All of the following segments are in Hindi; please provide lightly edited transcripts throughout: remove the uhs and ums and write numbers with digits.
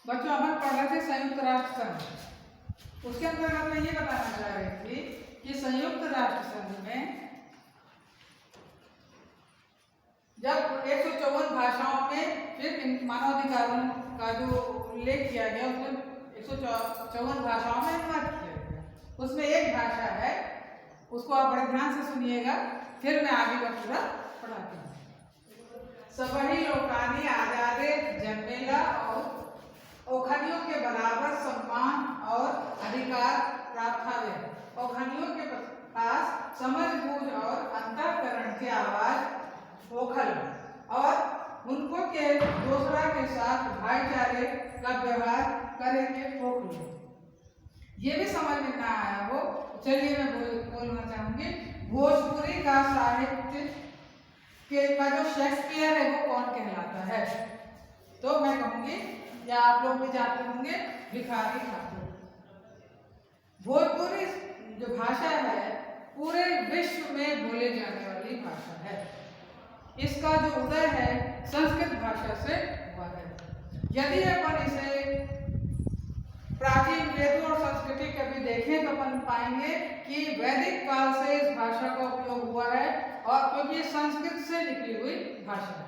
बच्चों अपन पढ़ रहे थे संयुक्त राष्ट्र संघ। उसके अंतर्गत मैं ये बताना चाह रही थी कि संयुक्त राष्ट्र संघ में जब 154 भाषाओं में फिर मानवाधिकारों का जो उल्लेख किया गया उसमें 154 भाषाओं में अनुवाद किया गया। उसमें एक भाषा है, उसको आप बड़े ध्यान से सुनिएगा, फिर मैं आगे का पूरा पढ़ाती हूँ। सबही लोकानी आजादे जन्मेला और ओखनियों के बराबर सम्मान और अधिकार प्राप्त हावे। ओखनियों के पास समझ बूझ और अंतःकरण की आवाज ओखल और उनको के दूसरा के साथ भाईचारे का व्यवहार करेंगे ओखल। ये भी समझ में ना आया हो, चलिए मैं बोलना चाहूंगी। भोजपुरी का साहित्य के का जो शेक्सपियर है वो कौन कहलाता है? तो मैं कहूंगी, या आप लोग भी जानते होंगे, भिखारी ठाकुर। भोजपुरी जो भाषा है पूरे विश्व में बोले जाने वाली भाषा है। इसका जो उदय है संस्कृत भाषा से हुआ है। यदि अपन इसे प्राचीन वेदों और संस्कृति कभी देखें तो अपन पाएंगे कि वैदिक काल से इस भाषा का उपयोग हुआ है, और क्योंकि संस्कृत से निकली हुई भाषा है।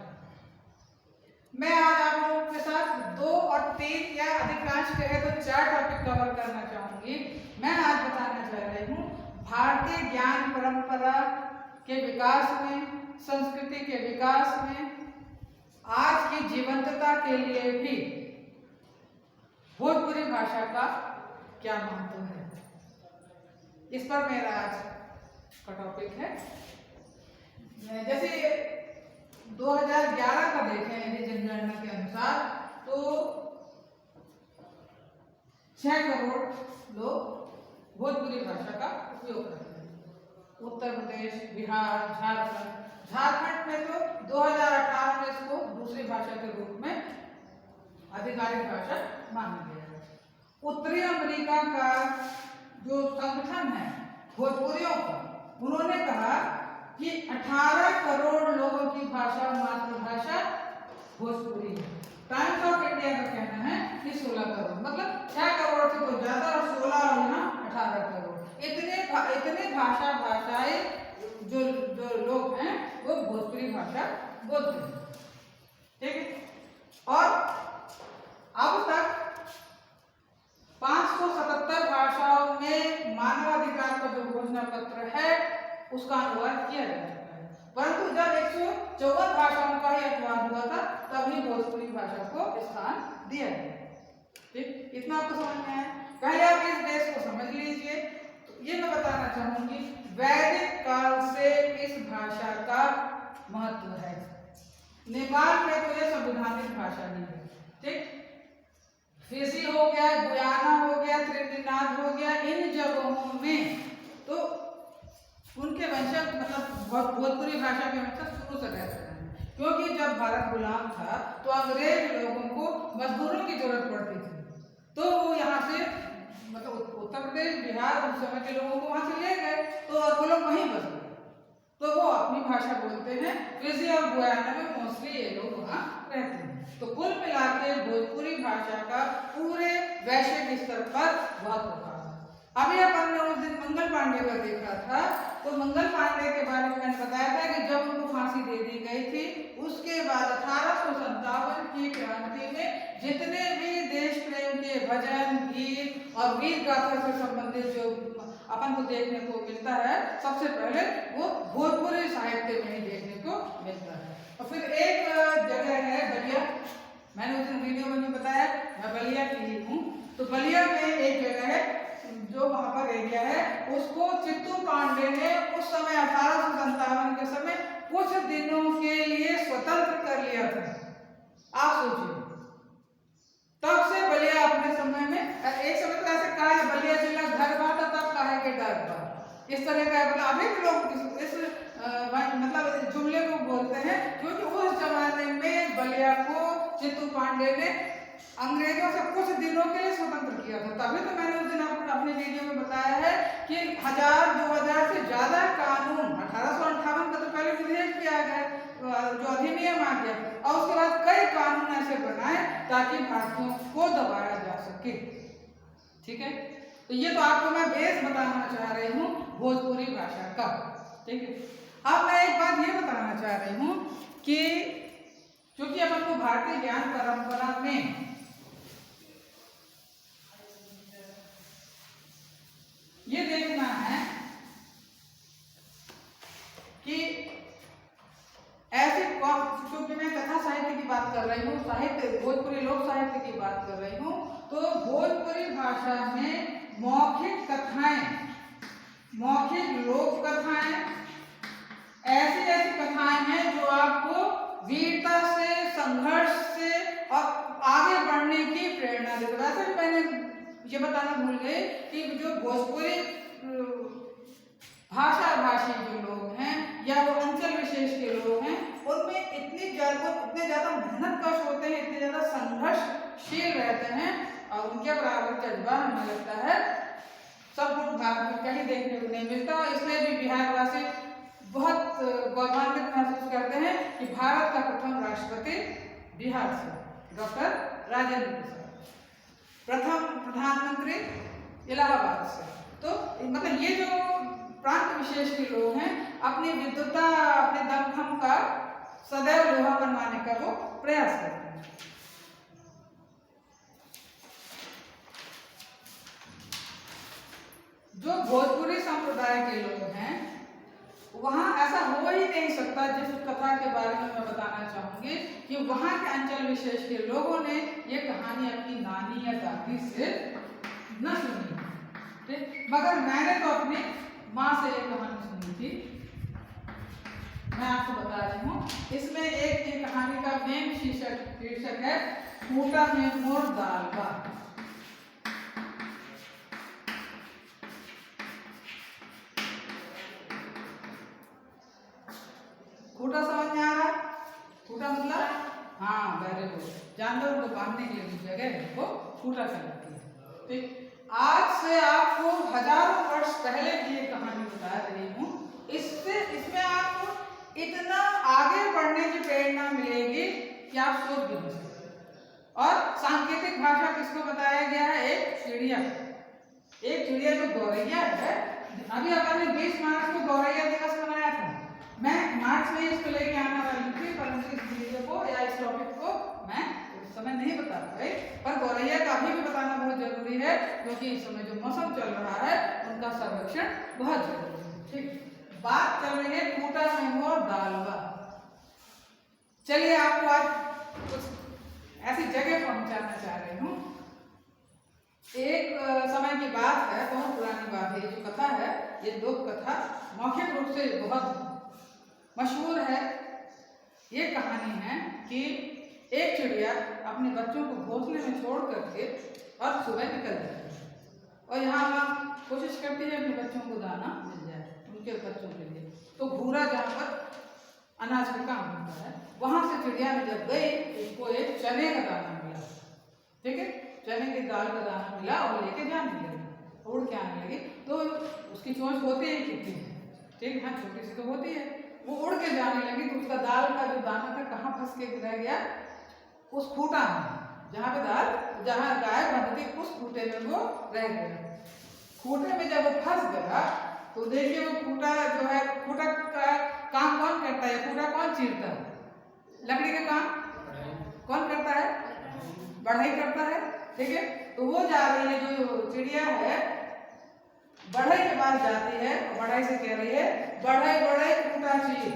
मैं आज आप लोगों के साथ 2 और 3 या अधिकांश कहे तो 4 टॉपिक कवर करना चाहूंगी। मैं आज बताना चाह रही हूँ भारतीय ज्ञान परंपरा के विकास में, संस्कृति के विकास में, आज की जीवंतता के लिए भी भोजपुरी भाषा का क्या महत्व है, इस पर मेरा आज का टॉपिक है। जैसे 2011 का देखें यदि जनगणना के अनुसार तो 6 करोड़ लोग भोजपुरी भाषा का उपयोग करते हैं। उत्तर प्रदेश, बिहार, झारखंड में तो 2018 में इसको दूसरी भाषा के रूप में आधिकारिक भाषा माना गया है। उत्तरी अमेरिका का जो संगठन है भोजपुरियों का, उन्होंने कहा कि 18 करोड़ लोगों की भाषा, मातृभाषा भोजपुरी है। टाइम्स ऑफ इंडिया का कहना है कि 16 करोड़, मतलब 6 करोड़ से तो ज्यादा, और 16 और यहाँ 18 करोड़। इतने भाषाएं जो लोग हैं वो भोजपुरी भाषा बोलते हैं। ठीक है। और अब तक 577 भाषाओं में मानवाधिकार का जो घोषणा पत्र है उसका अनुवाद किया जा चुका है, परंतु जब 154 भाषाओं का ही अनुवाद हुआ था तभी भोजपुरी भाषा को स्थान दिया गया। ठीक, इतना आपको समझ में आया? पहले आप इस देश को समझ लीजिए। तो ये मैं बताना चाहूंगी, वैदिक काल से इस भाषा का महत्व है। नेपाल में तो ये संवैधानिक भाषा नहीं है। ठीक, फिजी हो गया, गुयाना हो गया, त्रिनिदाद हो गया, इन जगहों में तो उनके वंशज, मतलब भोजपुरी भाषा के वंशज शुरू से रहते हैं। क्योंकि जब भारत गुलाम था तो अंग्रेज लोगों को मजदूरों की जरूरत पड़ती थी, तो वो यहाँ से, मतलब उत्तर प्रदेश, बिहार, उस समय के लोगों को वहां से ले गए, तो और वो लोग वहीं बस गए, तो वो अपनी भाषा बोलते हैं। फिजी और गुयाना में मोस्टली ये लोग वहाँ रहते हैं। तो कुल मिलाकर भोजपुरी भाषा का पूरे वैश्विक स्तर पर बहुत प्रभाव है। अभी अपन ने उस दिन मंगल पांडे का देखा था, तो मंगल पांडे के बारे में मैंने बताया था कि जब उनको फांसी दे दी गई थी, उसके बाद 1857 की क्रांति में जितने भी देश प्रेम के भजन, गीत और वीर गाथा से संबंधित जो अपन को देखने को मिलता है, सबसे पहले वो भोजपुरी साहित्य में ही देखने को मिलता है। और फिर एक जगह है बलिया, मैंने उस दिन वीडियो में बताया, मैं बलिया की ही हूँ। तो बलिया में एक जगह है जो वहां पर एरिया है, उसको चित्तू पांडे ने उस समय 1857 के समय कुछ दिनों के लिए स्वतंत्र कर लिया था। आप सोचिए, तब से बलिया अपने समय में, एक समय तो ऐसे कहा है बलिया जिला घर बात, तब कहा कि डर बात, इस तरह का, मतलब अभी भी लोग इस मतलब जुमले को बोलते हैं, क्योंकि उस जमाने में बलिया को चित्तू पांडे ने अंग्रेजों से कुछ दिनों के लिए स्वतंत्र किया था। तभी तो मैंने उस दिन अपने वीडियो में बताया है कि 1000-2000 से ज्यादा कानून 1858 का तो पहले विधेयक किया गया, जो अधिनियम आ गया, और उसके बाद कई कानून ऐसे बनाए ताकि भारतीयों को दबाया जा सके। ठीक है, तो ये तो आपको मैं बेस बताना चाह रही हूँ भोजपुरी भाषा का। ठीक है, अब मैं एक बात ये बताना चाह रही हूँ कि क्योंकि अपन को भारतीय ज्ञान परंपरा में ये देखना है कि ऐसे क्योंकि मैं कथा साहित्य की बात कर रही हूँ, साहित्य भोजपुरी लोक साहित्य की बात कर रही हूँ, तो भोजपुरी भाषा में मौखिक कथाएं, मौखिक लोक कथाएं, ऐसी ऐसी कथाएं हैं जो आपको वीरता से, संघर्ष से और आगे बढ़ने की प्रेरणा देते। वैसे भी मैंने ये बताना भूल गई कि जो भोजपुरी भाषा भाषी जो लोग हैं या वो अंचल विशेष के लोग हैं, उनमें इतने ज्यादा मेहनत कश होते हैं, इतने ज्यादा संघर्षशील रहते हैं, और उनके बराबर जज्बा हमें लगता है सब लोग भारत में कहीं देखने को नहीं मिलता। इसलिए भी बिहारवासी बहुत गौरवान्वित महसूस करते हैं कि भारत का प्रथम राष्ट्रपति बिहार से डॉक्टर राजेंद्र प्रसाद, प्रथम प्रधानमंत्री इलाहाबाद से। तो मतलब ये जो प्रांत विशेष के लोग हैं अपनी विद्वता, अपने दमखम का सदैव लोहा बनवाने का वो प्रयास करते हैं। जो भोजपुरी संप्रदाय के लोग हैं वहां ऐसा हो ही नहीं सकता, जिस कथा के बारे में मैं बताना चाहूंगी कि वहां के अंचल विशेष के लोगों ने ये कहानी अपनी नानी या दादी से न सुनी, ठीक, मगर मैंने तो अपनी माँ से ये कहानी सुनी थी। मैं आपको बता रही हूँ, इसमें एक ये कहानी का मेन शीर्षक है खूंटा में मोर दालबा। खूंटा समझ में आ रहा है? खूंटा मतलब हाँ वेरी गुड, जानवरों को बांधने के लिए जगह है वो खूंटा कहलाती है। ठीक, आज से आपको हजारों वर्ष पहले की ये कहानी बता रही हूँ। इसमें आपको इतना आगे बढ़ने की प्रेरणा मिलेगी कि आप सोच भी नहीं सकते। और सांकेतिक भाषा किसको बताया गया है? एक चिड़िया जो गौरैया है। अभी अपन ने 20 मार्च को गौरैया दिवस मनाया था। मैं मार्च में इसको लेके आना वाली थी, परंतु इस वीडियो को या इस टॉपिक को मैं उस समय नहीं बता पाई, पर गौरैया का अभी भी बताना बहुत जरूरी है क्योंकि इस समय जो मौसम चल रहा है उनका संरक्षण बहुत जरूरी है। ठीक, बात चल रही है खूंटा में मोर दालबा। चलिए आपको आज कुछ ऐसी जगह पहुंचाना चाह रही हूँ। एक समय की बात है, बहुत पुरानी बात है। ये जो कथा है ये लोक कथा मौखिक रूप से बहुत मशहूर है। ये कहानी है कि एक चिड़िया अपने बच्चों को घोंसले में छोड़ करके और सुबह निकल जाती है और यहाँ वहाँ कोशिश करती है अपने बच्चों को दाना मिल जाए उनके बच्चों के लिए। तो भूरा जहाँ पर अनाज का काम होता है वहाँ से चिड़िया ने जब गई उसको एक चने का दाना मिला। ठीक है, चने की दाल का दाना मिला और लेके जाने लगी, उड़ के आने लगी। तो उसकी चोंच होती है कितनी, ठीक, हाँ छोटी सी तो होती है। वो उड़ के जाने लगी तो उसका दाल का जो दाना था कहाँ फंस के रह गया? उस खूंटा में, जहाँ पे जहाँ गाय बंधती उस खूंटे में वो रह गया। खूंटे में जब वो फंस गया तो देखिए वो खूंटा जो है, खूंटा का काम कौन करता है? खूंटा कौन चीरता है? लकड़ी का काम कौन करता है? बढ़ई करता है। ठीक है, तो वो जा रही है, जो चिड़िया है बढ़ई के पास जाती है और बढ़ई से कह रही है बढ़ई बढ़ई खूंटा चीर,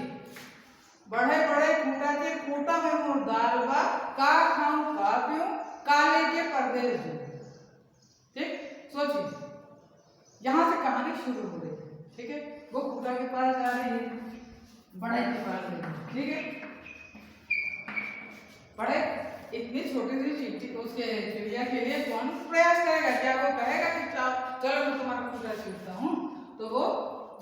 बढ़ई बढ़ई खूंटा चीर, खूंटा में मोर दालबा, का खाऊं का पीऊं, काले के परदेश जो। ठीक, सोचिए यहाँ से कहानी शुरू हो रही है। ठीक है, वो खूंटा के पास जा रही है, बढ़ई के पास जा रही है। ठीक है, बढ़ई इतनी छोटी सी चींटी उसके चिड़िया के लिए कौन प्रयास करेगा? क्या वो कहेगा कि चलो मैं तुम्हारा खूंटा चीरता हूँ? तो वो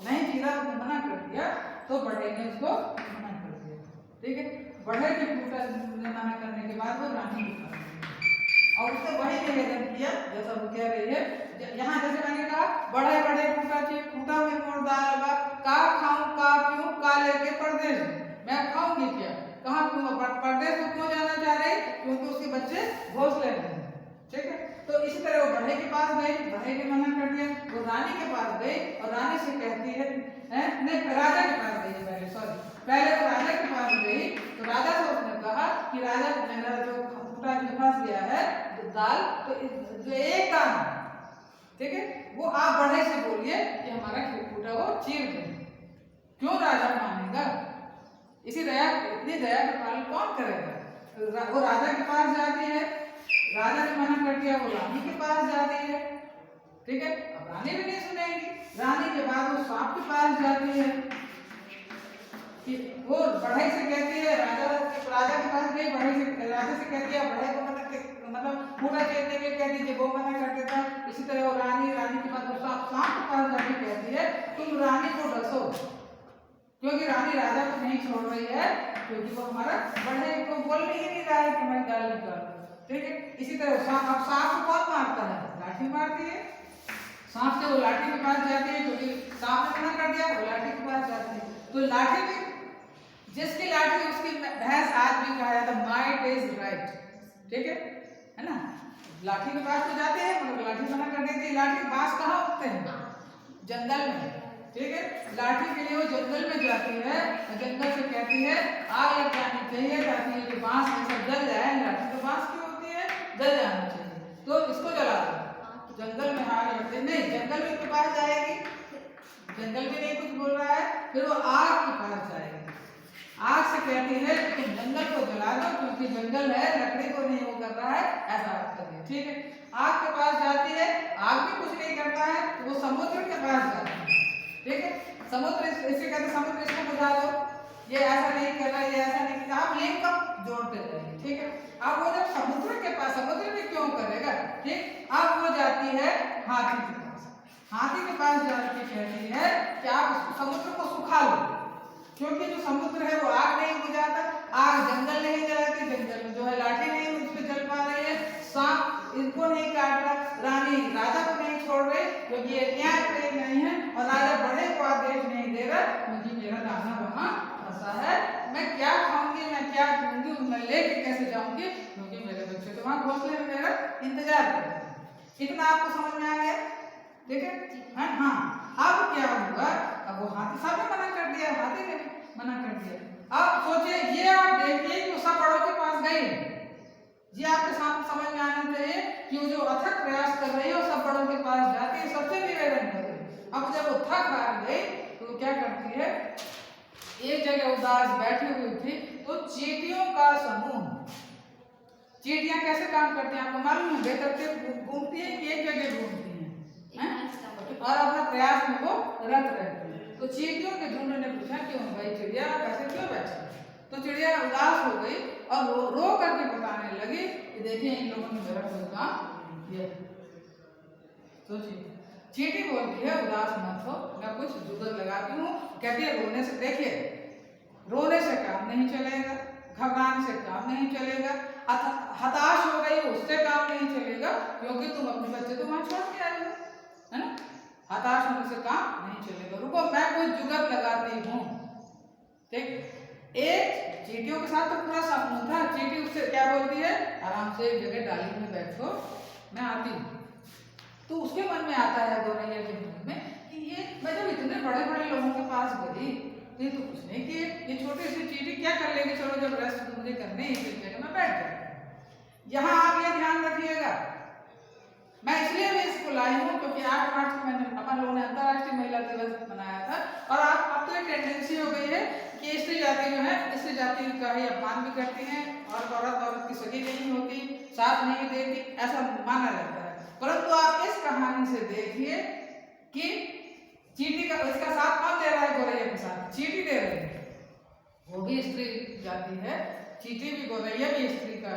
नहीं चीरा, मना कर दिया। तो बढ़ई ने उसको मना कर दिया। ठीक है, बढ़ई के खूंटा ने मना करने के बाद वो रानी के पास गई। किया जैसा वो कह रही है। यहाँ जैसे मैंने कहा बड़े बड़े खूंटा चाहिए, खूंटा में मोड़ दाल लगा, का खाऊं का क्यों, का लेके परदेश मैं खाऊंगी क्या, कहाँ क्यों परदेश को क्यों जाना चाह रही, क्योंकि उसके बच्चे घोंसले में हैं। ठीक है, तो इसी तरह वो बढ़ई के पास गई, बढ़ई ने मना कर दिया, वो रानी के पास गई और रानी से कहती है नहीं राजा के पास गई पहले, सॉरी पहले वो राजा के पास गई, तो राजा से उसने कहा कि राजा मेरा जो खूंटा में फंस गया है दाल, तो जो एक दाना, ठीक है, वो आप बढ़ई से बोलिए कि हमारा खूंटा वो चीर दे। क्यों राजा मानेगा, इसी दया, इतनी दया का पालन कौन करेगा। वो राजा के पास जाती है, राजा ने मना कर दिया, वो रानी के पास जाती है। ठीक है, अब रानी भी नहीं सुनेगी, रानी के बाद वो सांप के पास जाती है कि वो बढ़ई से कहती है, राजा के पास गई, बढ़ई से राजा से कहती है, बढ़ई को मतलब पूरा चेतने के कह दीजिए, वो मना कर देता। इसी तरह वो रानी के बाद वो सांप के पास जाके कहती है तुम रानी को डसो, क्योंकि रानी राजा को नहीं छोड़ रही है, क्योंकि वो हमारा बढ़ई को बोलने ही नहीं रहा है कि मैं गाल निकाल। ठीक है, इसी तरह सांप, अब सांप को कौन मारता है, लाठी मारती है, सांप से वो लाठी के पास जाती है, क्योंकि सांप ने मना कर दिया, वो लाठी के पास जाती है। तो लाठी में जिसकी लाठी उसकी भैंस, आज भी कहा जाता माइट इज राइट। ठीक है ना, लाठी के पास तो जाते हैं मगर लाठी मना कर देती है। लाठी बांस कहाँ उगते हैं, जंगल में। ठीक है, लाठी के लिए वो जंगल में जाती है, जंगल से कहती है आग लग जानी चाहिए ताकि ये जो बांस में सब जल जाए। लाठी तो बांस की होती है, जल जाना चाहिए, तो इसको जला दो। जंगल में आग लगते नहीं, जंगल में के पास जाएगी, जंगल में नहीं कुछ बोल रहा है, फिर वो आग के पास जाएगी, आग से कहती है कि तुम जंगल को जला दो, क्योंकि जंगल है, लकड़ी को नहीं वो कर रहा है, ऐसा करती है। ठीक है, आग के पास जाती है, आग भी कुछ नहीं करता है, तो वो समुद्र के पास जाती है। ठीक है, समुद्र इसे कहते हैं समुद्र इसको बुझा दो, ये ऐसा नहीं कर रहा है, ये ऐसा नहीं कर रहा, आप लिंक अप जोड़ते जाइए। ठीक है, अब वो जब समुद्र के पास, समुद्र में क्यों करेगा, ठीक, अब वो जाती है हाथी के पास, हाथी के पास जाके कहती है कि आप समुद्र को सुखा लो, क्योंकि जो समुद्र है वो आग नहीं बुझाता, आग जंगल नहीं जलाती, जंगल में जो है लाठी नहीं उस पर जल पा रही है, सांप इनको नहीं काट रहा, रानी राजा को नहीं छोड़ रही क्योंकि ये न्याय प्रिय नहीं है, और राजा बड़े को आदेश नहीं दे रहा क्योंकि मेरा दाना वहां फंसा है, मैं क्या खाऊंगी, मैं क्या पीऊंगी, मैं लेके कैसे जाऊंगी, क्योंकि मेरे बच्चे तो वहां घोंसले में मेरा इंतजार कर रहे हैं। इतना आपको समझ में आ गया। ठीक है, हाँ, अब क्या होगा, अब वो हाथी साहब ने मना कर दिया, हाथी ने मना कर दिया। अब सोचिए, ये आप देखिए कि सब बड़ों के पास गई, ये आपके सामने समझ में आना चाहिए कि वो जो अथक प्रयास कर रही है वो सब बड़ों के पास जाती है, सबसे निवेदन कर रही है। अब जब वो थक हार गई तो क्या करती है, एक जगह उदास बैठी हुई थी, तो चींटियों का समूह, चींटियां कैसे काम करती हैं आपको मालूम है, बेतरतीब घूमती है कि एक जगह घूमती हैं, और अपना प्रयास में वो रत रहती है। तो चींटियों के झुंड ने पूछा क्यों भाई चिड़िया कैसे क्यों बैठी, तो चिड़िया उदास हो गई और रो करके बताने लगी कि देखिए इन लोगों ने मेरा कोई काम नहीं किया। सोचिए, चींटी बोलती है उदास मत हो, मैं कुछ जुगत लगाती हूँ, कहती है रोने से, देखिए रोने से काम नहीं चलेगा, घबराने से काम नहीं चलेगा, हताश हो गई उससे काम नहीं चलेगा, क्योंकि तुम अपने बच्चे तो वहां छोड़ के आई हो, है ना, हताश होने से काम नहीं चलेगा, रुको मैं कुछ जुगत लगाती हूँ। ठीक, एक चींटियों के साथ तो पूरा समूह था, चींटी उससे क्या बोलती है, आराम से एक जगह डाली में बैठो, मैं आती हूँ। तो उसके मन में आता है, गौरैया के मन में कि ये मैं जब इतने बड़े बड़े लोगों के पास गई, ये तो कुछ नहीं किए, ये छोटी सी चींटी क्या कर लेगी, चलो जब रेस्ट मुझे करने ही इस जगह में बैठ जाए। यहाँ आप ये ध्यान रखिएगा, मैं इसलिए भी इसको लाई हूँ क्योंकि 8 मार्च को मैंने अपन लोगों ने अंतर्राष्ट्रीय महिला दिवस मनाया था, और अब तो एक टेंडेंसी हो गई है कि स्त्री जाति जो है, स्त्री जाति का ही अपमान भी करती हैं, और औरत की सगी नहीं होती, साथ नहीं देती, ऐसा माना जाता है। परंतु आप इस कहानी से देखिए कि चींटी का, इसका साथ कौन दे रहा है, गौरैया के साथ चींटी दे रही है, वो भी स्त्री जाति है, चींटी भी गौरैया भी स्त्री का,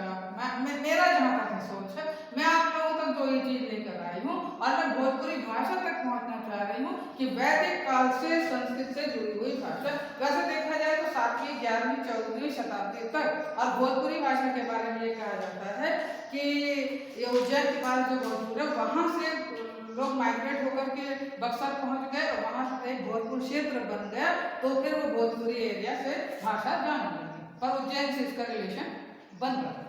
मेरा जहाँ तक सोच है, मैं आप लोगों तक जो ये चीज लेकर आई हूँ, और मैं भोजपुरी भाषा तक पहुँचना चाह रही हूँ कि वैदिक काल से संस्कृत से जुड़ी हुई भाषा, वैसे देखा जाए तो 7वीं 11वीं 14वीं शताब्दी तक, और भोजपुरी भाषा के बारे में ये कहा जाता है कि ये उज्जैन उज्जैन के पास जो भोजपुर है वहाँ से लोग माइग्रेट होकर के बक्सर पहुँच गए और वहाँ से भोजपुर क्षेत्र बन गया, तो फिर वो भोजपुरी एरिया से भाषा जाने लगी, पर उज्जैन से इसका रिलेशन बन रहा है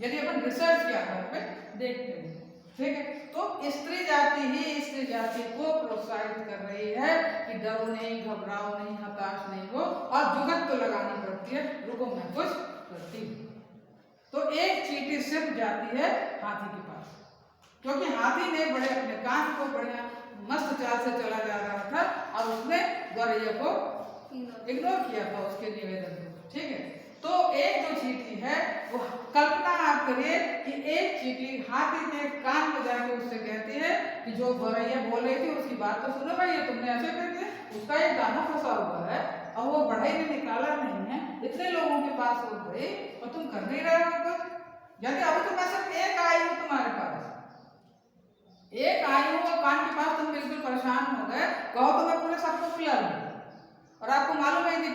यदि अपन रिसर्च के आधार पे देखते हैं। ठीक है, तो स्त्री जाति ही स्त्री जाति को प्रोत्साहित कर रही है कि डरो नहीं, घबराओ नहीं, हताश नहीं हो, और जुगत तो लगानी पड़ती है, रुको मैं कुछ करती हूँ। तो एक चींटी सिर्फ जाती है हाथी के पास, क्योंकि हाथी ने बड़े अपने काम को बढ़िया मस्त चाल से चला जा रहा था और उसने गौरैया को इग्नोर किया था उसके निवेदन को। ठीक है, तो एक जो चींटी है वो कल्पना आप करिए कि एक चींटी हाथी के कान में जाके उससे कहती है कि जो गौरैया बोल रही थी उसकी बात तो सुनो भाई, तुमने ऐसे करके उसका एक दाना फंसा हुआ है और वो बढ़ई ने निकाला नहीं है, इतने लोगों के पास हो गई और तुम कर नहीं रहे हो कुछ। यदि अभी तो मैं सिर्फ एक आई हूँ तुम्हारे पास, एक आई हूँ और कान के पास तुम बिल्कुल परेशान हो गए, कहो तो मैं पूरे सबको खिला लूँ। और आपको मालूम है कि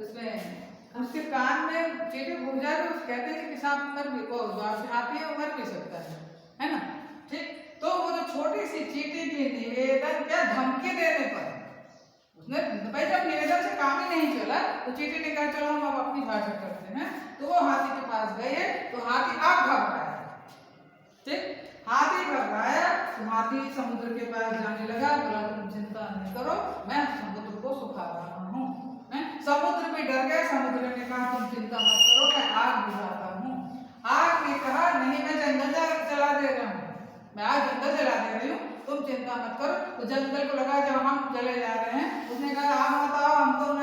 इसमें उसके कान में चींटी घुस जाए तो कहते हैं कि सांप मर भी हाथी है, मर भी सकता है ना। ठीक, तो वो जो छोटी सी चींटी की निवेदन क्या धमकी देने पर उसने भाई जब निवेदन से काम ही नहीं चला तो चींटी ने कहा चलो हम अब अपनी भाषा करते हैं, तो वो हाथी के पास गए तो हाथी आप घबराया। ठीक, हाथी घबराया तो हाथी समुद्र के पास जाने लगा, बोला तुम चिंता नहीं करो, मैं समुद्र को सुखा रहा हूँ। समुद्र भी डर गया, समुद्र ने कहा तुम चिंता मत करो, मैं आग बुझाता हूँ। आग ने कहा नहीं, मैं जंगल जला दे रहा हूँ, मैं आज जंगल जला दे रही हूँ, तुम चिंता मत करो। तो जंगल को लगा जब हम जले जा रहे हैं, उसने कहा आप बताओ हमको न।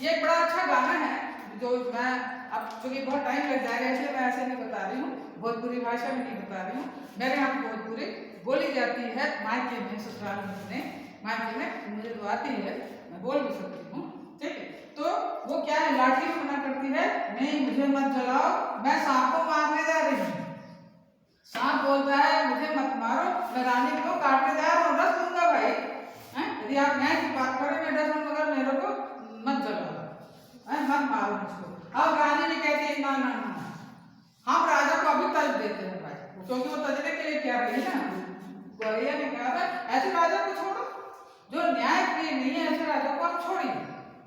ये एक बड़ा अच्छा गाना है जो मैं अब चूंकि बहुत टाइम लग जाएगा इसलिए मैं ऐसे नहीं बता रही हूँ, भोजपुरी भाषा में नहीं बता रही हूँ। मेरे यहाँ भोजपुरी बोली जाती है मायके में, ससुराल में, मायके में मुझे तो आती है, मैं बोल भी सकती हूँ। ठीक है, तो वो क्या है, लाठी में मना करती है, नहीं मुझे मत जलाओ, मैं सांप को मारने जा रही हूँ। सांप बोलता है मुझे मत मारो, मैं रानी को काटने जा रहा हूँ, डस दूंगा भाई। यदि आप न्याय की बात करें मैं डस दूंगा, मगर मेरे को मत जलाओ, मत मारो मुझको। अब रानी ने कहती है ना ना ना, हम राजा को अभी तज देते हैं भाई, क्योंकि वो तजने के लिए क्या रही है ना। गौरैया ने कहा था ऐसे राजा को छोड़ो, जो न्याय प्रिय नहीं है ऐसे राजा को आप छोड़िए।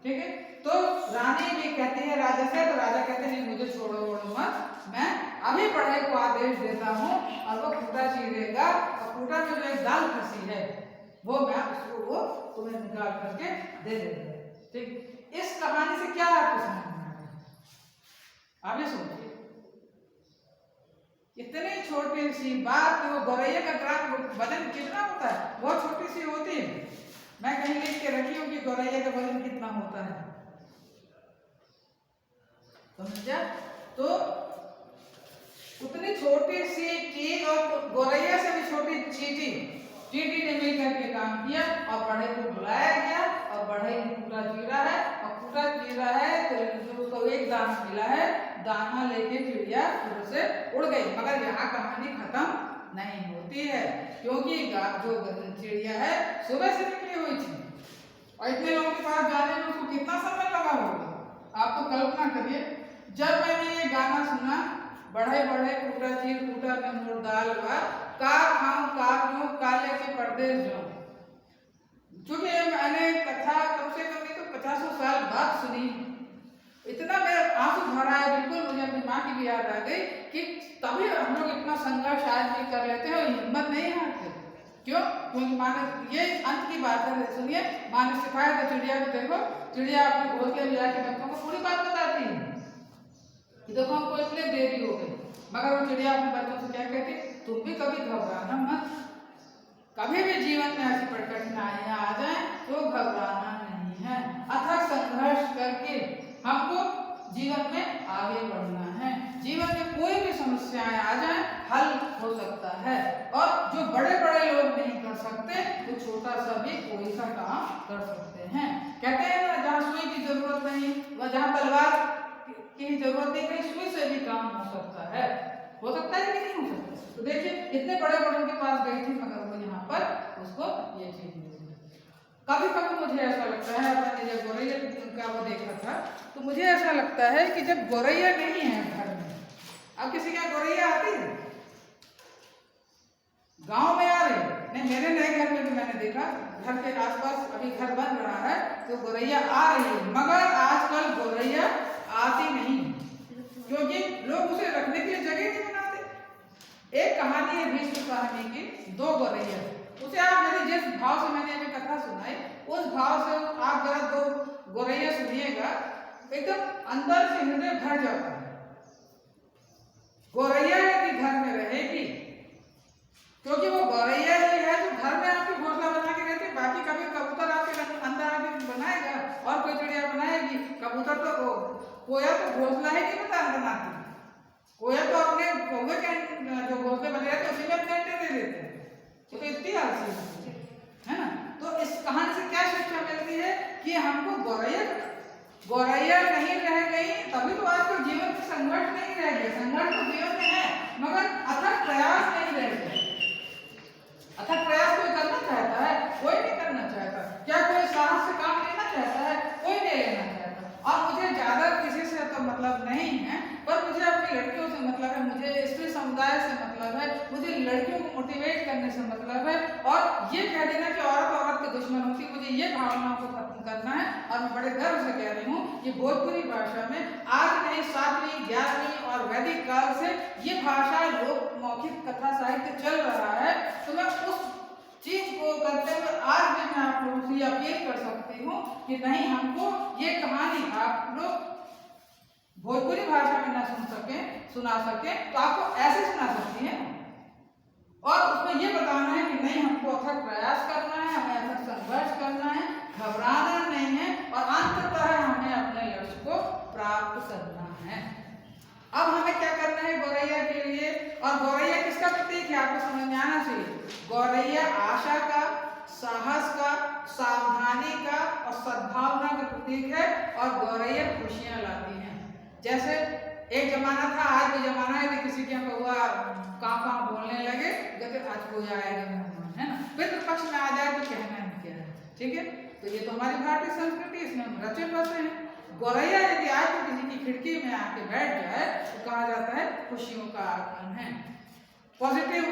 ठीक है, तो रानी भी कहती है राजा से, तो राजा कहते हैं मुझे छोड़ो मत, मैं अभी बढ़ई को आदेश देता हूँ और वो खूंटा चीरेगा और खूंटा में जो एक दाल फंसी है वो मैं उसको वो तुम्हें निकाल करके दे देगा। ठीक, इस कहानी से क्या आपको समझ में आ रहा है, आप ये सोचिए। इतनी छोटी सी बात, वो गौरैया का ग्राम वजन कितना होता है, बहुत छोटी सी होती है। मैं कहीं लिख के रखी हूँ कि गौरैया का वजन कितना होता है, समझा। तो उतनी छोटी सी चीज और गौरैया से भी छोटी चींटी, चींटी ने मिलकर के काम किया और बढ़ई को बुलाया गया और बढ़ई ने खूंटा चीरा है और खूंटा चीरा है तो उसको एक दाना मिला है, दाना लेके चिड़िया उधर से उड़ गई। मगर यहाँ कहानी खत्म नहीं होती है, क्योंकि जो चिड़िया है सुबह से निकली हुई थी और इतने लोगों के पास जाने में उसको कितना समय लगा होगा, आप तो कल्पना करिए। जब मैंने ये गाना सुना, बढ़े बढ़े खूंटा चीर खूंटा में मोर दाल बा, का खाऊं का क्यों काले के परदेश जाऊं। चूंकि मैंने कथा कम से कम नहीं तो 50 साल बाद सुनी, इतना मेरे आंसू भरा है, बिल्कुल मुझे अपनी माँ की भी याद आ गई कि तभी हम लोग इतना संघर्ष आज भी कर लेते हैं और हिम्मत नहीं हारते। क्यों? क्योंकि माँ ने, ये अंत की बात है, सुनिए, माँ ने सिखाया था चिड़िया को, देखो चिड़िया अपने घोंसले में जाके बच्चों को पूरी बात बताती है कि देखो हमको इसलिए देरी हो गई, मगर वो चिड़िया अपने बच्चों से क्या कहती, तुम भी कभी घबराना मत, कभी भी जीवन में ऐसी कठिनाइयां आ जाए तो घबराना नहीं है, अथक संघर्ष करके हमको जीवन में आगे बढ़ना है। जीवन में कोई भी समस्याएं आ जाए हल हो सकता है, और जो बड़े बड़े लोग नहीं कर सकते वो छोटा सा भी कोई सा काम कर सकते हैं। कहते हैं ना, जहाँ सुई की जरूरत नहीं व जहाँ तलवार की जरूरत नहीं, कहीं सुई से भी काम हो सकता है। हो सकता है कि नहीं हो सकता? तो देखिए इतने बड़े बड़ों के पास गई थी, मगर वो यहाँ पर उसको ये चीज मिली। कभी कभी मुझे ऐसा लगता है, मैंने जब गौरैया का वो देखा था तो मुझे ऐसा लगता है कि जब गौरैया नहीं है घर में, अब किसी के यहाँ गौरैया आती है, देखा घर के आसपास अभी घर बन रहा है तो गौरैया आ रही है, मगर आजकल गौरैया आती नहीं क्योंकि लोग उसे रखने के लिए जगह नहीं बनाते। एक कहानी है भीष्म कहानी की, दो गौरैया, उसे आप मेरे जिस भाव से मैंने अभी कथा सुनाई उस भाव से आप जरा दो गौरैया सुनिएगा, एकदम अंदर से हृदय भर जाता है। गौरैया यदि घर में रहेगी, क्योंकि वो गौरैया ही है जो घर में आपकी घोंसला बना के रहती है, बाकी कभी कबूतर आपके अंदर आके बनाएगा और कोई चिड़िया बनाएगी। कबूतर तो कोया तो घोंसला ही नहीं बनाती, कोया तो अपने कौवे के जो घोंसले बने रहते उसी में अपने अंडे दे देते हैं, तो इतनी आलसी है ना। तो इस कहानी से क्या शिक्षा मिलती है कि हमको गौरैया नहीं रह गई तभी तो आज के जीवन में संघर्ष नहीं रह गया। संघर्ष तो जीवन में है मगर अथक प्रयास नहीं रह गए। अथक प्रयास कोई करना चाहता है? कोई नहीं करना चाहता। क्या कोई साहस से काम लेना चाहता है? कोई नहीं लेना चाहता। और मुझे ज्यादा किसी से तो मतलब नहीं है, पर मुझे अपनी लड़कियों से मतलब है, मुझे स्त्री समुदाय से मतलब है, मुझे लड़कियों को मोटिवेट करने से मतलब है। और ये कह देना कि औरत के दुश्मन होती, मुझे ये भावना को खत्म करना है। और मैं बड़े गर्व से कह रही हूँ कि भोजपुरी भाषा में आज नहीं 7वीं 11वीं और वैदिक काल से ये भाषा लोक मौखिक कथा साहित्य चल रहा है। तो मैं उस चीज को करते हुए आज भी मैं आप लोगों से अपील कर सकती हूँ कि नहीं, हमको ये कहानी आप लोग भोजपुरी भाषा में ना सुना सके तो आपको ऐसे सुना सकती है और उसमें ये बताना है कि नहीं, हमको अथक प्रयास करना है, हमें अथक संघर्ष करना है, घबराना नहीं है और अंततः हमें अपने लक्ष्य को प्राप्त करना है। अब हमें क्या करना है गौरैया के लिए, और गौरैया किसका प्रतीक है आपको समझ में आना चाहिए। गौरैया आशा का, साहस का, सावधानी का और सद्भावना का प्रतीक है और गौरैया खुशियां लाती है। जैसे एक जमाना था, आज भी जमाना है कि किसी के कौआ कहाँ बोलने लगे, जैसे आज कोई आएगा मेहमान, है ना, फिर पक्ष में आ जाए तो कहना है क्या है, ठीक है। तो ये तो हमारी भारतीय संस्कृति, इसमें हम रचे बसे हैं। गौरैया यदि आज तो किसी की खिड़की में आके बैठ जाए तो कहा जाता है खुशियों का आगमन है। पॉजिटिव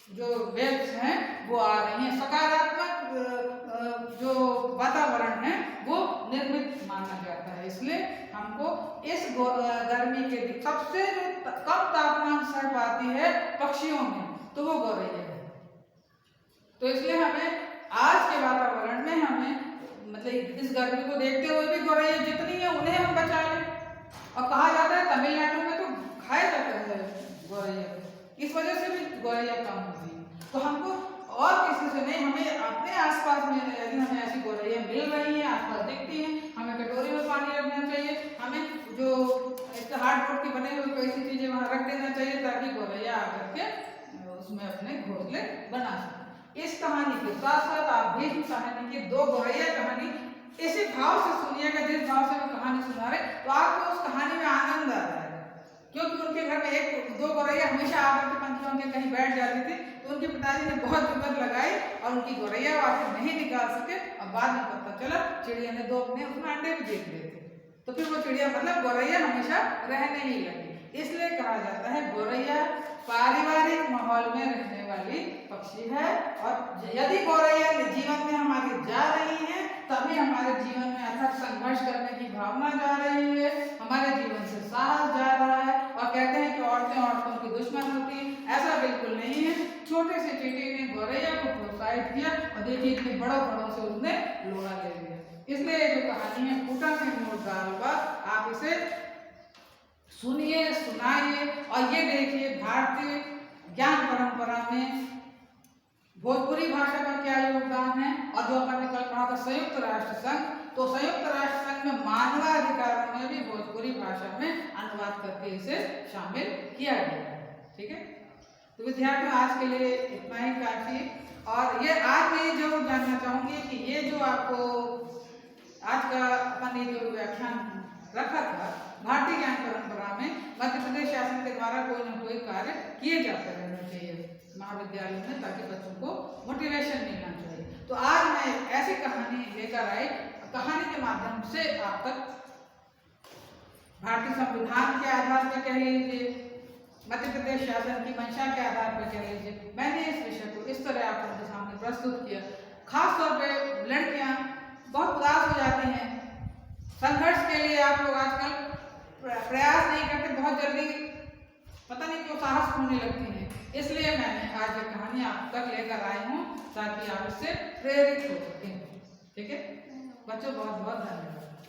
जो वेव्स हैं वो आ रही हैं, सकारात्मक जो वातावरण है वो निर्मित माना जाता है। इसलिए हमको इस गर्मी के सबसे जो कम तापमान सह पाती है पक्षियों में तो वो गौरैया है। तो इसलिए हमें आज के वातावरण में हमें मतलब इस गर्मी को देखते हुए भी गौरैया जितनी है उन्हें हम बचा लें। और कहा जाता है तमिलनाडु में तो खाया जाता है गौरैया, इस वजह से भी गौरैया कम होती है। तो हमको और किसी से नहीं, हमें अपने आसपास में यदि हमें ऐसी गौरैया मिल रही है, आसपास दिखती हैं, हमें कटोरी में पानी रखना चाहिए, हमें जो हार्डबोर्ड की बने हुए कोई सी चीजें वहां रख देना चाहिए ताकि गौरैया आकर के उसमें अपने घोंसले बना सके। इस कहानी के साथ साथ आप भीष्म कहानी की दो गौरैया कहानी इसी भाव से सुनिएगा जिस भाव से मैं कहानी सुना रहे, तो आपको उस कहानी में आनंद आ जाएगा। क्योंकि उनके घर में एक दो गौरैया हमेशा आकर के पंखियों के कहीं बैठ जाती थी, तो उनके पिताजी ने बहुत जुगत लगाई और उनकी गौरैया आखिर नहीं निकाल सके। और बाद में पता चला चिड़िया ने दो अपने उसमें अंडे भी देख लिए थे, तो फिर वो चिड़िया मतलब गौरैया हमेशा रहने ही लगी। इसलिए कहा जाता है गौरैया पारिवारिक माहौल में रहने वाली पक्षी है। और यदि गौरैया जीवन में हमारी जा रही है तभी हमारे जीवन में अथक संघर्ष करने की भावना जा रही है, हमारे जीवन से साहस जा रहा है। और कहते हैं कि औरतें औरतों की दुश्मन होती है, ऐसा बिल्कुल नहीं है। छोटे से चींटी ने गौरैया को प्रोत्साहित किया और देखिए इतने बड़ों से उसने लोहा ले लिया। इसलिए जो कहानी है फूटा से मोट डालवा, आप इसे सुनिए, सुनाइए और ये देखिए भारतीय ज्ञान परंपरा में भोजपुरी भाषा का क्या योगदान है। और जो अपन ने कल पढ़ा था संयुक्त राष्ट्र संघ, तो संयुक्त राष्ट्र संघ में मानवाधिकारों में भी भोजपुरी भाषा में अनुवाद करके इसे शामिल किया गया है, ठीक है। तो विद्यार्थियों आज के लिए इतना ही काफी। और ये आज मैं जो जानना चाहूंगी कि ये जो आपको आज का अपन ने जो व्याख्यान रखा था भारतीय ज्ञान परंपरा में मध्य प्रदेश शासन के द्वारा कोई ना कोई कार्य किए जाते रहना चाहिए महाविद्यालय में, ताकि बच्चों को मोटिवेशन मिलना चाहिए। तो आज मैं ऐसी कहानी लेकर आई, कहानी के माध्यम से आप तक भारतीय संविधान के आधार पर कह लीजिए मध्य प्रदेश शासन की मंशा के आधार पर कह लीजिए, मैंने इस विषय को इस तरह आप लोगों के सामने प्रस्तुत किया। खास तौर पे लड़कियां बहुत उदास हो जाती हैं, संघर्ष के लिए आप लोग आजकल प्रयास नहीं करते, बहुत जल्दी पता नहीं क्यों साहस खोने लगती हैं। इसलिए मैंने आज ये कहानी आप तक लेकर आई हूँ ताकि आप इससे प्रेरित हो सकें। ठीक है बच्चों, बहुत बहुत धन्यवाद।